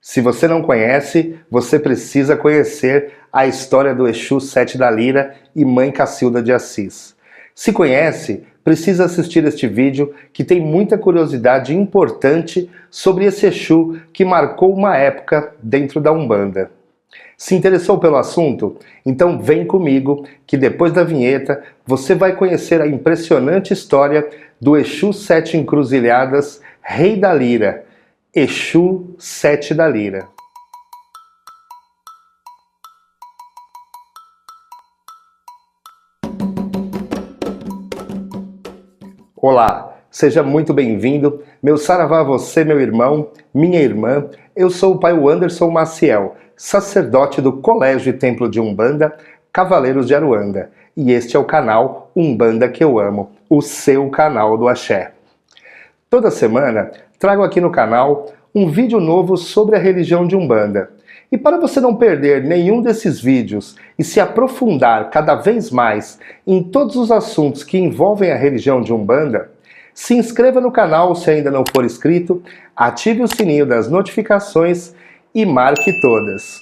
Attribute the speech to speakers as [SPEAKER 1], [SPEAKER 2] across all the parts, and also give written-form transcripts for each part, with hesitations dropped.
[SPEAKER 1] Se você não conhece, você precisa conhecer a história do Exu Sete da Lira e Mãe Cacilda de Assis. Se conhece, precisa assistir este vídeo que tem muita curiosidade importante sobre esse Exu que marcou uma época dentro da Umbanda. Se interessou pelo assunto? Então vem comigo que depois da vinheta você vai conhecer a impressionante história do Exu Sete Encruzilhadas, Rei da Lira, Exu Sete da Lira. Olá, seja muito bem-vindo, meu saravá a você, meu irmão, minha irmã. Eu sou o pai Anderson Maciel, sacerdote do Colégio e Templo de Umbanda, Cavaleiros de Aruanda, e este é o canal Umbanda que eu amo, o seu canal do Axé. Toda semana trago aqui no canal um vídeo novo sobre a religião de Umbanda. E para você não perder nenhum desses vídeos e se aprofundar cada vez mais em todos os assuntos que envolvem a religião de Umbanda, se inscreva no canal se ainda não for inscrito, ative o sininho das notificações e marque todas.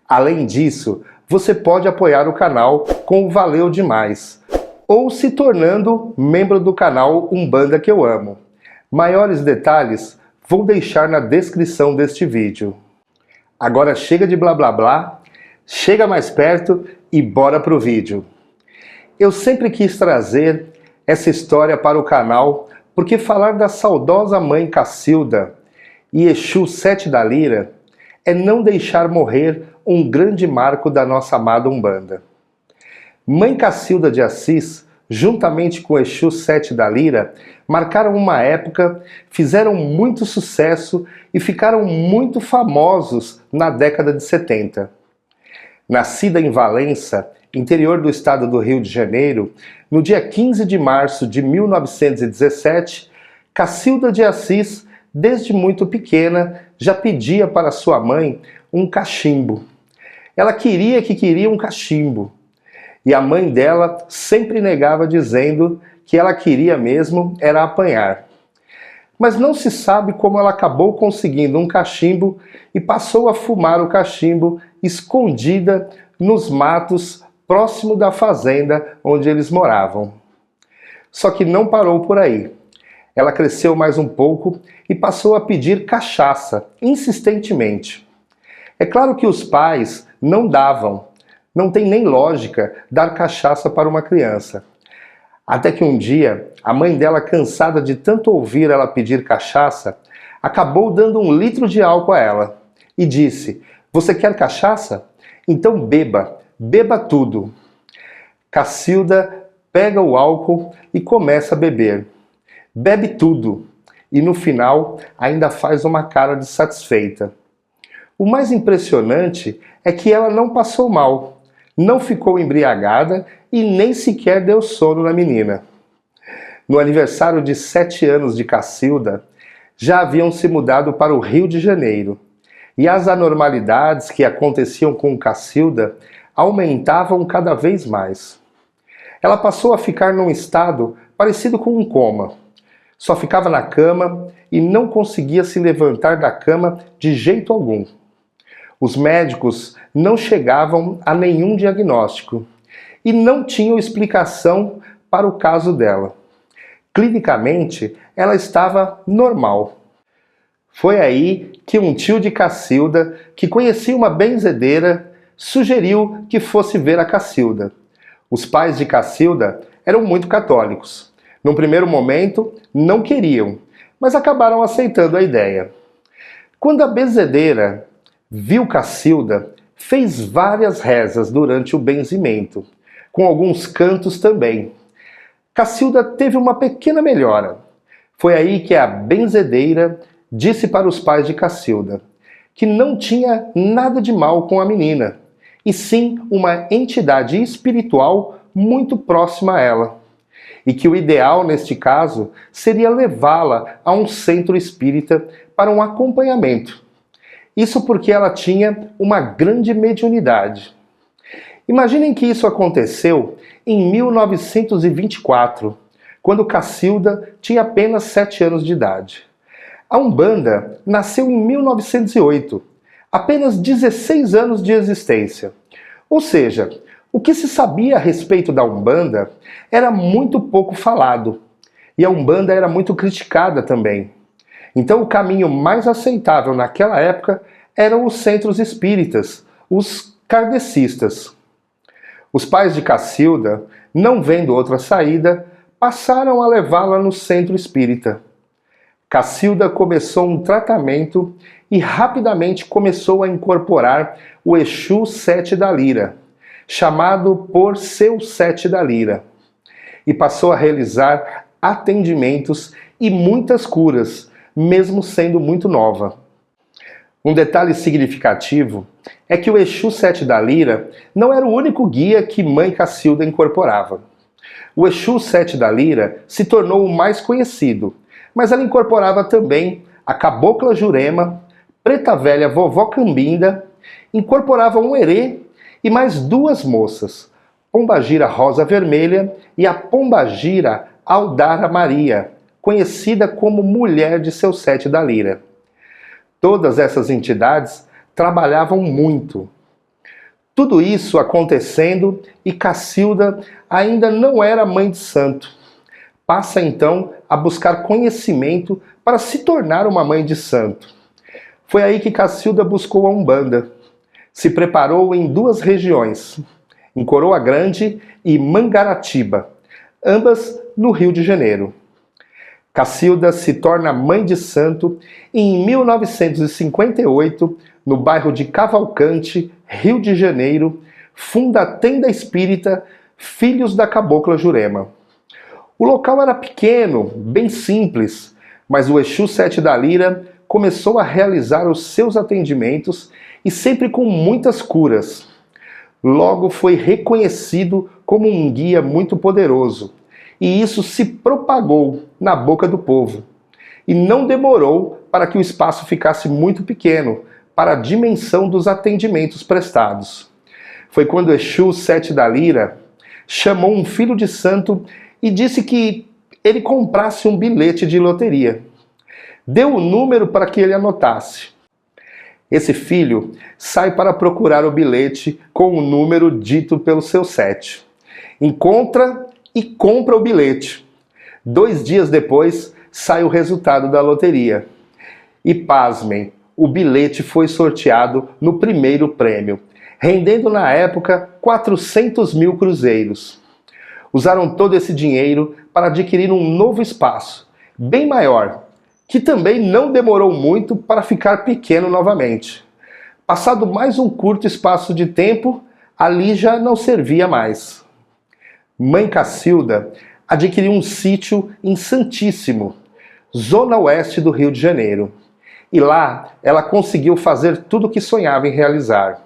[SPEAKER 1] Além disso, você pode apoiar o canal com o Valeu Demais, ou se tornando membro do canal Umbanda que eu amo. Maiores detalhes vou deixar na descrição deste vídeo. Agora chega de blá blá blá, chega mais perto e bora pro vídeo. Eu sempre quis trazer essa história para o canal porque falar da saudosa Mãe Cacilda e Exu Sete da Lira é não deixar morrer um grande marco da nossa amada Umbanda. Mãe Cacilda de Assis, juntamente com Exu Sete da Lira, marcaram uma época, fizeram muito sucesso e ficaram muito famosos na década de 70. Nascida em Valença, interior do estado do Rio de Janeiro, no dia 15 de março de 1917, Cacilda de Assis, desde muito pequena, já pedia para sua mãe um cachimbo. Ela queria um cachimbo. E a mãe dela sempre negava, dizendo que ela queria mesmo era apanhar. Mas não se sabe como ela acabou conseguindo um cachimbo e passou a fumar o cachimbo escondida nos matos próximo da fazenda onde eles moravam. Só que não parou por aí. Ela cresceu mais um pouco e passou a pedir cachaça, insistentemente. É claro que os pais não davam. Não tem nem lógica dar cachaça para uma criança. Até que um dia, a mãe dela, cansada de tanto ouvir ela pedir cachaça, acabou dando 1 litro de álcool a ela e disse: "Você quer cachaça? Então beba, beba tudo." Cacilda pega o álcool e começa a beber. Bebe tudo e no final ainda faz uma cara de satisfeita. O mais impressionante é que ela não passou mal. Não ficou embriagada e nem sequer deu sono na menina. No aniversário de 7 anos de Cacilda, já haviam se mudado para o Rio de Janeiro, e as anormalidades que aconteciam com Cacilda aumentavam cada vez mais. Ela passou a ficar num estado parecido com um coma. Só ficava na cama e não conseguia se levantar da cama de jeito algum. Os médicos não chegavam a nenhum diagnóstico e não tinham explicação para o caso dela. Clinicamente, ela estava normal. Foi aí que um tio de Cacilda, que conhecia uma benzedeira, sugeriu que fosse ver a Cacilda. Os pais de Cacilda eram muito católicos. Num primeiro momento, não queriam, mas acabaram aceitando a ideia. Quando a benzedeira viu Cacilda, fez várias rezas durante o benzimento, com alguns cantos também. Cacilda teve uma pequena melhora. Foi aí que a benzedeira disse para os pais de Cacilda que não tinha nada de mal com a menina, e sim uma entidade espiritual muito próxima a ela, e que o ideal neste caso seria levá-la a um centro espírita para um acompanhamento. Isso porque ela tinha uma grande mediunidade. Imaginem que isso aconteceu em 1924, quando Cacilda tinha apenas 7 anos de idade. A Umbanda nasceu em 1908, apenas 16 anos de existência. Ou seja, o que se sabia a respeito da Umbanda era muito pouco falado, e a Umbanda era muito criticada também. Então o caminho mais aceitável naquela época eram os centros espíritas, os kardecistas. Os pais de Cacilda, não vendo outra saída, passaram a levá-la no centro espírita. Cacilda começou um tratamento e rapidamente começou a incorporar o Exu Sete da Lira, chamado por seu Sete da Lira, e passou a realizar atendimentos e muitas curas, mesmo sendo muito nova. Um detalhe significativo é que o Exu Sete da Lira não era o único guia que Mãe Cacilda incorporava. O Exu Sete da Lira se tornou o mais conhecido, mas ela incorporava também a Cabocla Jurema, Preta Velha Vovó Cambinda, incorporava um herê e mais duas moças, Pombagira Rosa Vermelha e a Pombagira Aldara Maria, conhecida como Mulher de seu Sete da Lira. Todas essas entidades trabalhavam muito. Tudo isso acontecendo e Cacilda ainda não era mãe de santo. Passa então a buscar conhecimento para se tornar uma mãe de santo. Foi aí que Cacilda buscou a Umbanda. Se preparou em duas regiões, em Coroa Grande e Mangaratiba, ambas no Rio de Janeiro. Cacilda se torna mãe de santo em 1958, no bairro de Cavalcante, Rio de Janeiro, funda a tenda espírita Filhos da Cabocla Jurema. O local era pequeno, bem simples, mas o Exu Sete da Lira começou a realizar os seus atendimentos e sempre com muitas curas. Logo foi reconhecido como um guia muito poderoso, e isso se propagou na boca do povo. E não demorou para que o espaço ficasse muito pequeno para a dimensão dos atendimentos prestados. Foi quando Exu Sete da Lira chamou um filho de santo e disse que ele comprasse um bilhete de loteria. Deu o número para que ele anotasse. Esse filho sai para procurar o bilhete com o número dito pelo seu sete. Encontra e compra o bilhete. 2 dias depois, sai o resultado da loteria. E pasmem, o bilhete foi sorteado no primeiro prêmio, rendendo na época 400 mil cruzeiros. Usaram todo esse dinheiro para adquirir um novo espaço, bem maior, que também não demorou muito para ficar pequeno novamente. Passado mais um curto espaço de tempo, ali já não servia mais. Mãe Cacilda adquiriu um sítio em Santíssimo, zona oeste do Rio de Janeiro. E lá ela conseguiu fazer tudo o que sonhava em realizar.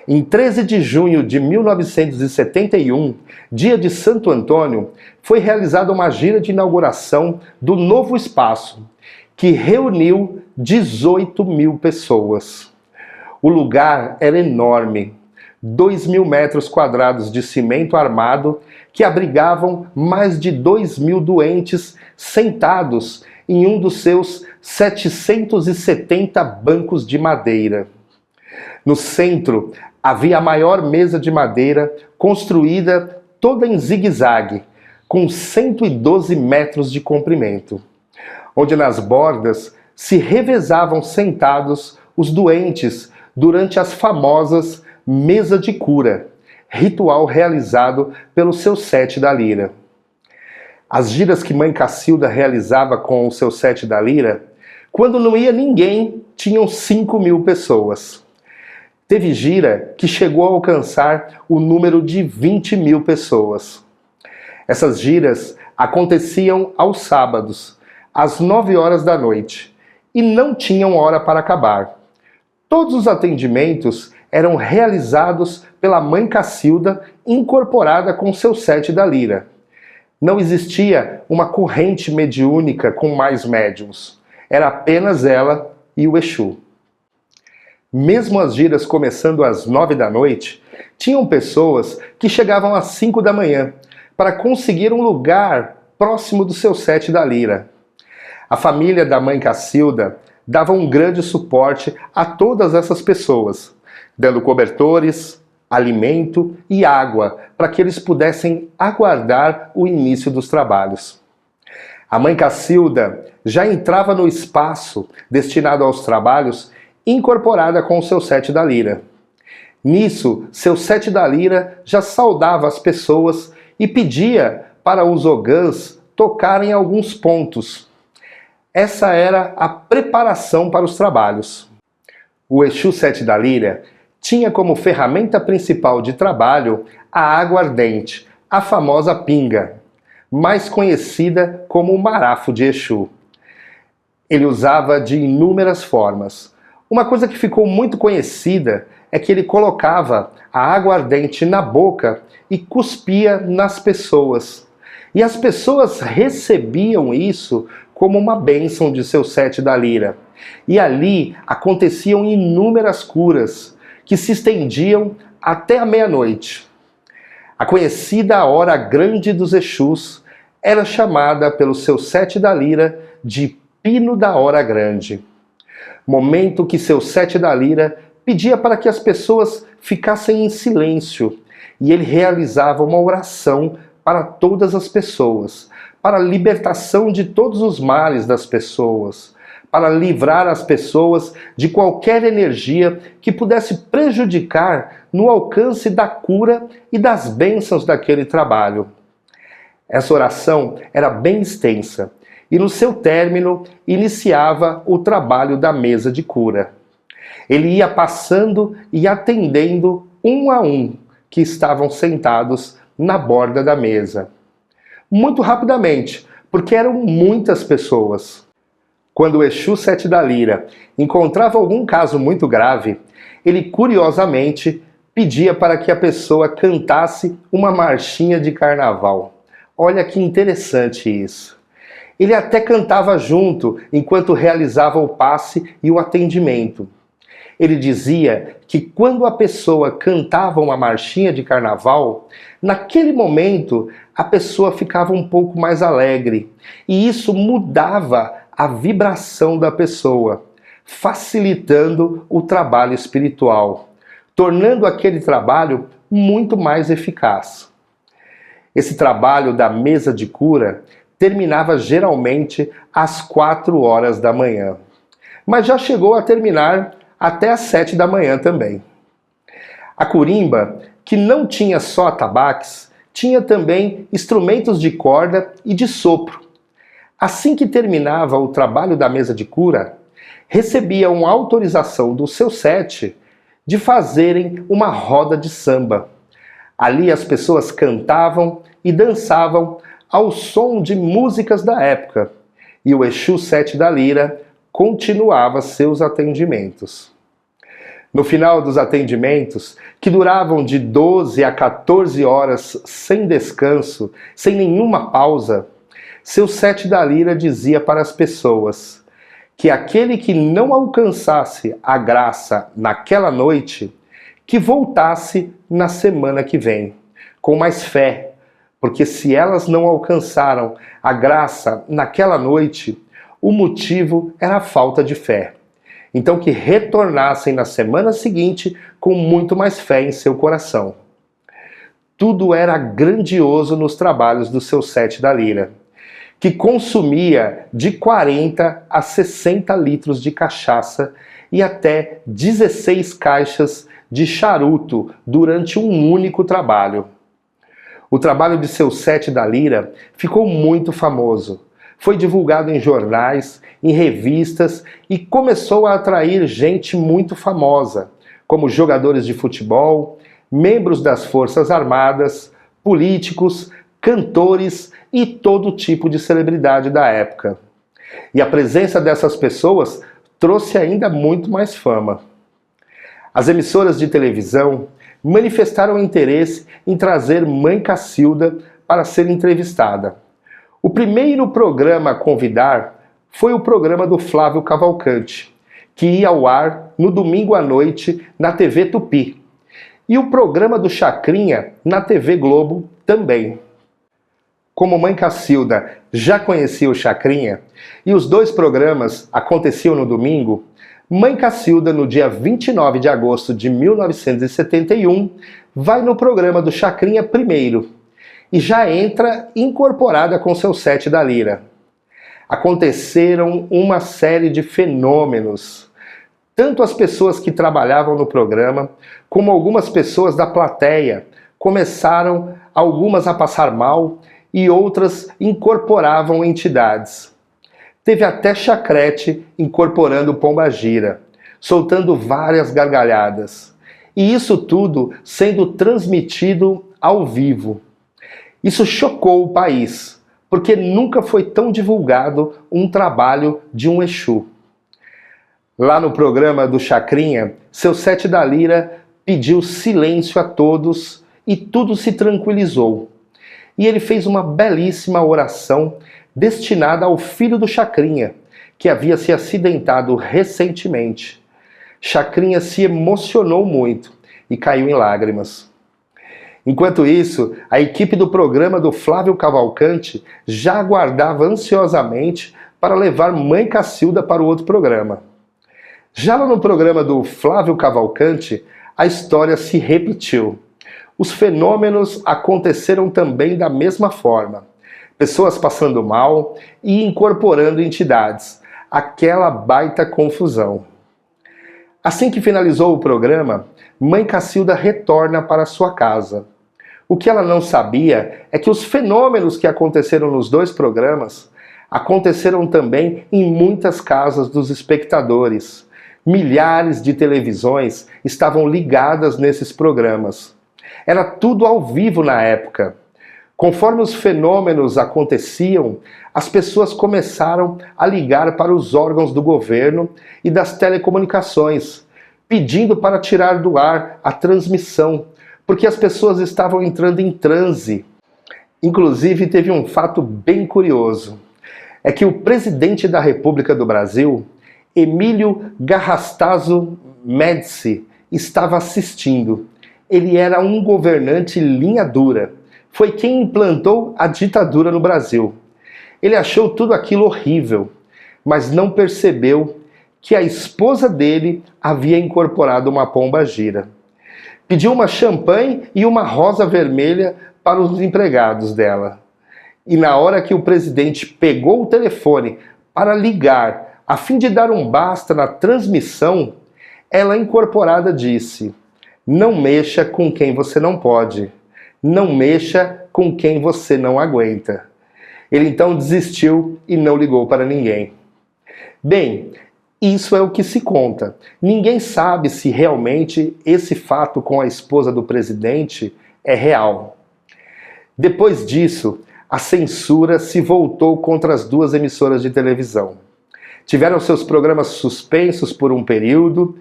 [SPEAKER 1] Em 13 de junho de 1971, dia de Santo Antônio, foi realizada uma gira de inauguração do novo espaço, que reuniu 18 mil pessoas. O lugar era enorme, 2.000 metros quadrados de cimento armado que abrigavam mais de 2.000 doentes sentados em um dos seus 770 bancos de madeira. No centro havia a maior mesa de madeira construída toda em zigue-zague, com 112 metros de comprimento, onde nas bordas se revezavam sentados os doentes durante as famosas mesa de cura, ritual realizado pelo seu Sete da Lira. As giras que Mãe Cacilda realizava com o seu Sete da Lira, quando não ia ninguém, tinham 5.000 pessoas. Teve gira que chegou a alcançar o número de 20.000 pessoas. Essas giras aconteciam aos sábados, às 9 horas da noite, e não tinham hora para acabar. Todos os atendimentos eram realizados pela Mãe Cacilda, incorporada com seu Sete da Lira. Não existia uma corrente mediúnica com mais médiuns. Era apenas ela e o Exu. Mesmo as giras começando às 9 da noite, tinham pessoas que chegavam às 5 da manhã para conseguir um lugar próximo do seu Sete da Lira. A família da mãe Cacilda dava um grande suporte a todas essas pessoas, dando cobertores, alimento e água para que eles pudessem aguardar o início dos trabalhos. A mãe Cacilda já entrava no espaço destinado aos trabalhos incorporada com o seu sete da lira. Nisso, seu sete da lira já saudava as pessoas e pedia para os ogãs tocarem alguns pontos. Essa era a preparação para os trabalhos. O Exu sete da lira tinha como ferramenta principal de trabalho a aguardente, a famosa pinga, mais conhecida como o marafo de Exu. Ele usava de inúmeras formas. Uma coisa que ficou muito conhecida é que ele colocava a aguardente na boca e cuspia nas pessoas. E as pessoas recebiam isso como uma bênção de seu sete da lira. E ali aconteciam inúmeras curas que se estendiam até a meia-noite. A conhecida hora grande dos Exus era chamada pelo seu sete da lira de Pino da Hora Grande. Momento que seu sete da lira pedia para que as pessoas ficassem em silêncio e ele realizava uma oração para todas as pessoas, para a libertação de todos os males das pessoas, para livrar as pessoas de qualquer energia que pudesse prejudicar no alcance da cura e das bênçãos daquele trabalho. Essa oração era bem extensa e no seu término iniciava o trabalho da mesa de cura. Ele ia passando e atendendo um a um que estavam sentados na borda da mesa. Muito rapidamente, porque eram muitas pessoas. Quando o Exu sete da lira encontrava algum caso muito grave, ele curiosamente pedia para que a pessoa cantasse uma marchinha de carnaval. Olha que interessante isso. Ele até cantava junto enquanto realizava o passe e o atendimento. Ele dizia que quando a pessoa cantava uma marchinha de carnaval, naquele momento a pessoa ficava um pouco mais alegre e isso mudava a vibração da pessoa, facilitando o trabalho espiritual, tornando aquele trabalho muito mais eficaz. Esse trabalho da mesa de cura terminava geralmente às 4 horas da manhã, mas já chegou a terminar até às 7 da manhã também. A curimba, que não tinha só atabaques, tinha também instrumentos de corda e de sopro. Assim que terminava o trabalho da mesa de cura, recebiam autorização do seu sete de fazerem uma roda de samba. Ali as pessoas cantavam e dançavam ao som de músicas da época, e o Exu sete da lira continuava seus atendimentos. No final dos atendimentos, que duravam de 12 a 14 horas sem descanso, sem nenhuma pausa, seu sete da lira dizia para as pessoas que aquele que não alcançasse a graça naquela noite, que voltasse na semana que vem, com mais fé, porque se elas não alcançaram a graça naquela noite, o motivo era a falta de fé. Então que retornassem na semana seguinte com muito mais fé em seu coração. Tudo era grandioso nos trabalhos do seu sete da lira, que consumia de 40 a 60 litros de cachaça e até 16 caixas de charuto durante um único trabalho. O trabalho de seu sete da lira ficou muito famoso. Foi divulgado em jornais, em revistas e começou a atrair gente muito famosa, como jogadores de futebol, membros das Forças Armadas, políticos, cantores e todo tipo de celebridade da época. E a presença dessas pessoas trouxe ainda muito mais fama. As emissoras de televisão manifestaram interesse em trazer Mãe Cacilda para ser entrevistada. O primeiro programa a convidar foi o programa do Flávio Cavalcante, que ia ao ar no domingo à noite na TV Tupi, e o programa do Chacrinha na TV Globo também. Como Mãe Cacilda já conhecia o Chacrinha e os dois programas aconteciam no domingo, Mãe Cacilda, no dia 29 de agosto de 1971, vai no programa do Chacrinha primeiro e já entra incorporada com seu set da Lira. Aconteceram uma série de fenômenos. Tanto as pessoas que trabalhavam no programa, como algumas pessoas da plateia, começaram algumas a passar mal e outras incorporavam entidades. Teve até Chacrete incorporando Pombagira, soltando várias gargalhadas. E isso tudo sendo transmitido ao vivo. Isso chocou o país, porque nunca foi tão divulgado um trabalho de um Exu. Lá no programa do Chacrinha, seu set da Lira pediu silêncio a todos e tudo se tranquilizou. E ele fez uma belíssima oração destinada ao filho do Chacrinha, que havia se acidentado recentemente. Chacrinha se emocionou muito e caiu em lágrimas. Enquanto isso, a equipe do programa do Flávio Cavalcante já aguardava ansiosamente para levar Mãe Cacilda para o outro programa. Já lá no programa do Flávio Cavalcante, a história se repetiu. Os fenômenos aconteceram também da mesma forma. Pessoas passando mal e incorporando entidades. Aquela baita confusão. Assim que finalizou o programa, Mãe Cacilda retorna para sua casa. O que ela não sabia é que os fenômenos que aconteceram nos dois programas aconteceram também em muitas casas dos espectadores. Milhares de televisões estavam ligadas nesses programas. Era tudo ao vivo na época. Conforme os fenômenos aconteciam, as pessoas começaram a ligar para os órgãos do governo e das telecomunicações, pedindo para tirar do ar a transmissão, porque as pessoas estavam entrando em transe. Inclusive, teve um fato bem curioso. É que o presidente da República do Brasil, Emílio Garrastazu Médici, estava assistindo. Ele era um governante linha dura. Foi quem implantou a ditadura no Brasil. Ele achou tudo aquilo horrível, mas não percebeu que a esposa dele havia incorporado uma pombagira. Pediu uma champanhe e uma rosa vermelha para os empregados dela. E na hora que o presidente pegou o telefone para ligar, a fim de dar um basta na transmissão, ela incorporada disse: "Não mexa com quem você não pode. Não mexa com quem você não aguenta." Ele então desistiu e não ligou para ninguém. Bem, isso é o que se conta. Ninguém sabe se realmente esse fato com a esposa do presidente é real. Depois disso, a censura se voltou contra as duas emissoras de televisão. Tiveram seus programas suspensos por um período.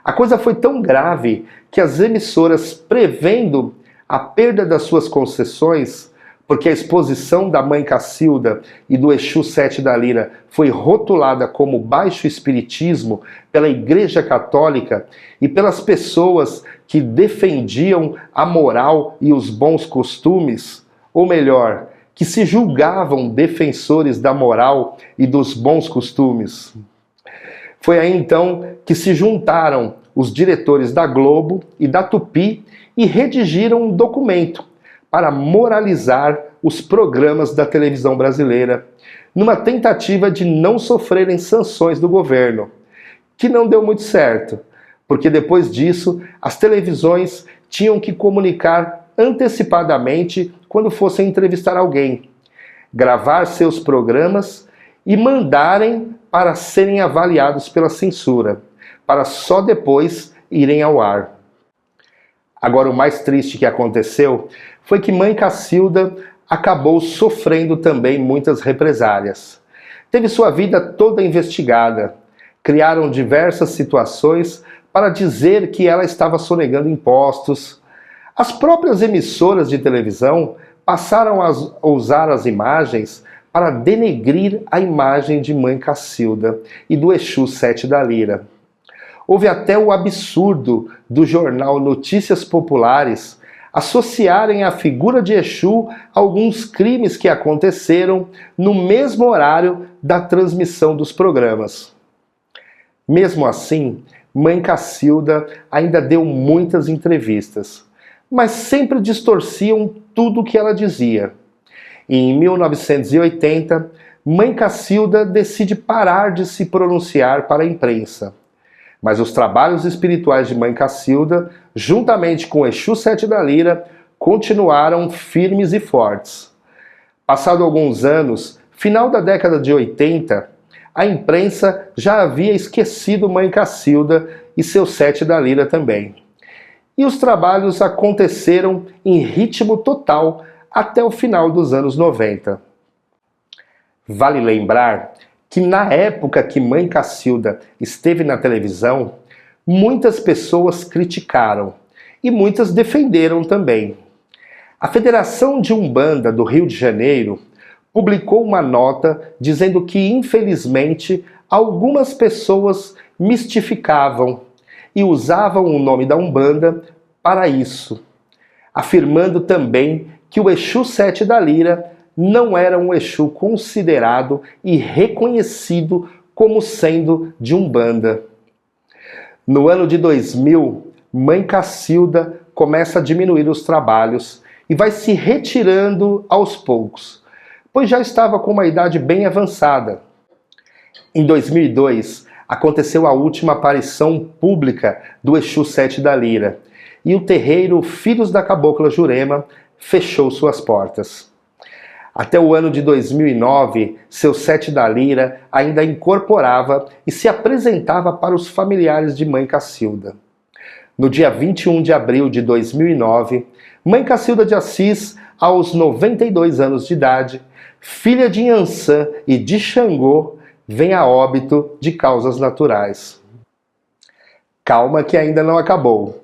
[SPEAKER 1] A coisa foi tão grave que as emissoras, prevendo a perda das suas concessões, porque a exposição da Mãe Cacilda e do Exu Sete da Lira foi rotulada como baixo espiritismo pela Igreja Católica e pelas pessoas que defendiam a moral e os bons costumes, ou melhor, que se julgavam defensores da moral e dos bons costumes. Foi aí então que se juntaram os diretores da Globo e da Tupi e redigiram um documento para moralizar os programas da televisão brasileira, numa tentativa de não sofrerem sanções do governo, que não deu muito certo, porque depois disso as televisões tinham que comunicar antecipadamente quando fossem entrevistar alguém, gravar seus programas e mandarem para serem avaliados pela censura, para só depois irem ao ar. Agora, o mais triste que aconteceu foi que Mãe Cacilda acabou sofrendo também muitas represálias. Teve sua vida toda investigada. Criaram diversas situações para dizer que ela estava sonegando impostos. As próprias emissoras de televisão passaram a usar as imagens para denegrir a imagem de Mãe Cacilda e do Exu Sete da Lira. Houve até o absurdo do jornal Notícias Populares associarem a figura de Exu a alguns crimes que aconteceram no mesmo horário da transmissão dos programas. Mesmo assim, Mãe Cacilda ainda deu muitas entrevistas, mas sempre distorciam tudo o que ela dizia. E em 1980, Mãe Cacilda decide parar de se pronunciar para a imprensa. Mas os trabalhos espirituais de Mãe Cacilda, juntamente com Exu Sete da Lira, continuaram firmes e fortes. Passado alguns anos, final da década de 80, a imprensa já havia esquecido Mãe Cacilda e seu Sete da Lira também. E os trabalhos aconteceram em ritmo total até o final dos anos 90. Vale lembrar que na época que Mãe Cacilda esteve na televisão, muitas pessoas criticaram e muitas defenderam também. A Federação de Umbanda do Rio de Janeiro publicou uma nota dizendo que, infelizmente, algumas pessoas mistificavam e usavam o nome da Umbanda para isso, afirmando também que o Exu Sete da Lira não era um Exu considerado e reconhecido como sendo de Umbanda. No ano de 2000, Mãe Cacilda começa a diminuir os trabalhos e vai se retirando aos poucos, pois já estava com uma idade bem avançada. Em 2002, aconteceu a última aparição pública do Exu Sete da Lira, e o terreiro Filhos da Cabocla Jurema fechou suas portas. Até o ano de 2009, seu Sete da Lira ainda incorporava e se apresentava para os familiares de Mãe Cacilda. No dia 21 de abril de 2009, Mãe Cacilda de Assis, aos 92 anos de idade, filha de Iansã e de Xangô, vem a óbito de causas naturais. Calma que ainda não acabou.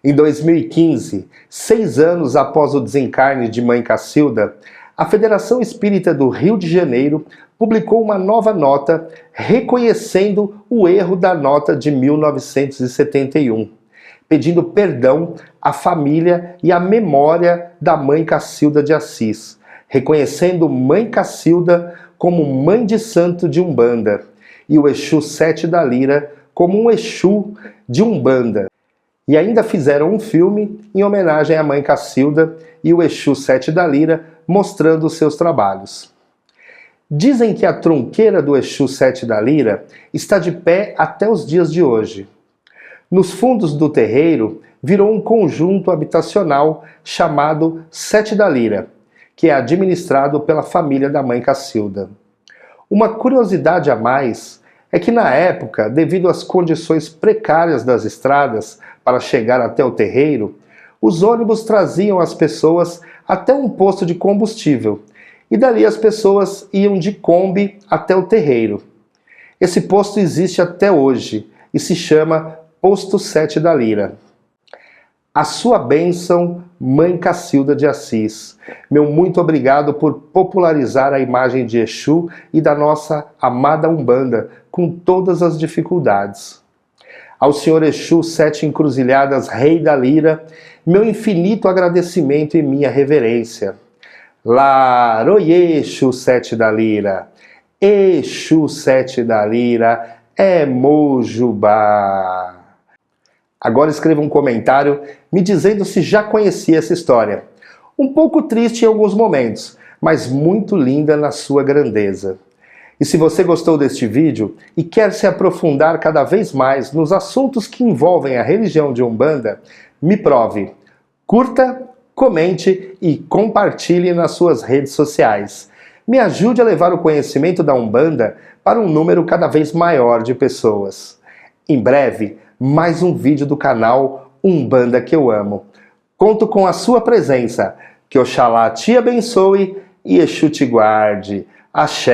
[SPEAKER 1] Em 2015, 6 anos após o desencarne de Mãe Cacilda, a Federação Espírita do Rio de Janeiro publicou uma nova nota reconhecendo o erro da nota de 1971, pedindo perdão à família e à memória da Mãe Cacilda de Assis, reconhecendo Mãe Cacilda como mãe de santo de Umbanda e o Exu Sete da Lira como um Exu de Umbanda. E ainda fizeram um filme em homenagem à Mãe Cacilda e o Exu Sete da Lira, mostrando os seus trabalhos. Dizem que a tronqueira do Exu Sete da Lira está de pé até os dias de hoje. Nos fundos do terreiro virou um conjunto habitacional chamado Sete da Lira, que é administrado pela família da Mãe Cacilda. Uma curiosidade a mais é que na época, devido às condições precárias das estradas para chegar até o terreiro, os ônibus traziam as pessoas até um posto de combustível, e dali as pessoas iam de Kombi até o terreiro. Esse posto existe até hoje e se chama Posto Sete da Lira. A sua bênção, Mãe Cacilda de Assis. Meu muito obrigado por popularizar a imagem de Exu e da nossa amada Umbanda com todas as dificuldades. Ao Senhor Exu Sete Encruzilhadas, Rei da Lira, meu infinito agradecimento e minha reverência. Laroie Exu Sete da Lira, Exu Sete da Lira, é Mojubá. Agora escreva um comentário me dizendo se já conhecia essa história. Um pouco triste em alguns momentos, mas muito linda na sua grandeza. E se você gostou deste vídeo e quer se aprofundar cada vez mais nos assuntos que envolvem a religião de Umbanda, me prove. Curta, comente e compartilhe nas suas redes sociais. Me ajude a levar o conhecimento da Umbanda para um número cada vez maior de pessoas. Em breve, mais um vídeo do canal Umbanda que eu amo. Conto com a sua presença. Que Oxalá te abençoe e Exu te guarde. Axé!